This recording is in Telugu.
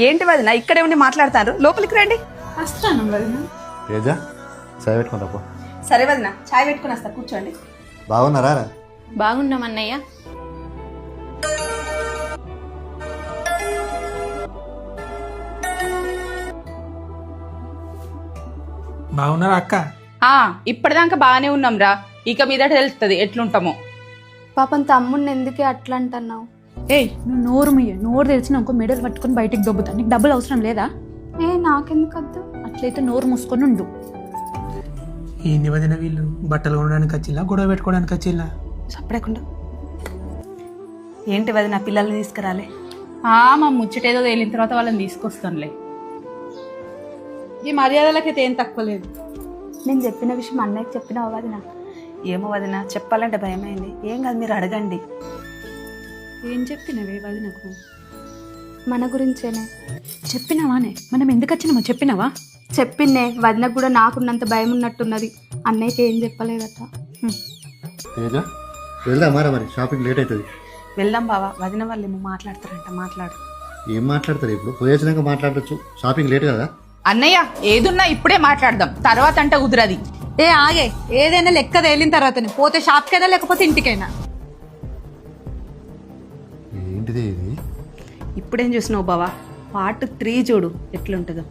ఏంటి వదిన ఇక్కడే ఉండి మాట్లాడతారు, లోపలికి రండి. వస్తాను వదిన. తేజ చాయ్ పెట్టుకుంటా పో. సరే వదిన, చాయ్ పెట్టుకుని వస్తా, కూర్చోండి. బాగున్నారా? బాగున్నాం అన్నయ్య. బాగున్నారా అక్క? ఇప్పటిదాకా బాగానే ఉన్నాం రా, ఇక మీదట తెలుస్తుంది ఎట్లుంటామో. పాపం తమ్ముడిని ఎందుకే అట్లా అంటున్నావు? ఏయ్ నువ్వు నోరు ముయ్య. నోరు తెలిసినాక మెడలు పట్టుకొని బయటికి దొబ్బుతా. నీకు డబ్బులు అవసరం లేదా? నాకెందుకు వద్దు? అట్లయితే నోరు మూసుకొని ఉండు. ఈ నివదిన వీళ్ళు బట్టలు కొనడానికి వచ్చిల్లా, గొడవ పెట్టుకోవడానికి వచ్చిల్లా? చెప్పకుండా ఏంటి వదిన, పిల్లల్ని తీసుకురాలే? మా ముచ్చటేదో తేలిన తర్వాత వాళ్ళని తీసుకొస్తానులే. ఈ మర్యాదలకైతే ఏం తక్కువ లేదు. నేను చెప్పిన విషయం అన్నయ్యకి చెప్పినావు వదిన? ఏమో వదిన, చెప్పాలంటే భయమైంది. ఏం కాదు, మీరు అడగండి. ఏం చెప్పినవే వదినకు? మన గురించేనే చెప్పినావానే? మనం ఎందుకు వచ్చినామో చెప్పినావా? చెప్పిందే. వదినకు కూడా నాకున్నంత భయం ఉన్నట్టున్నది. అన్నయ్యకి ఏం చెప్పలేదట. తేజ వెళ్దామారా, మరి షాపింగ్ లేట్ అవుతుంది. వెళ్దాం బావా, వదిన వాళ్ళు ఏమో మాట్లాడతారంట, మాట్లాడు. ఏం మాట్లాడతారు ఇప్పుడు? పోయేసినాక మాట్లాడచ్చు, షాపింగ్ లేట్ కదా. అన్నయ్య ఏదున్నా ఇప్పుడే మాట్లాడదాం, తర్వాత అంటే కుదరది. ఆగే, ఏదైనా లెక్క తేలిన తర్వాతనే పోతే షాప్కైనా లేకపోతే ఇంటికైనా. ఏంటిది ఇది? ఇప్పుడేం చూసినావు బావా, పార్ట్ 3 చూడు ఎట్లుంటుందో.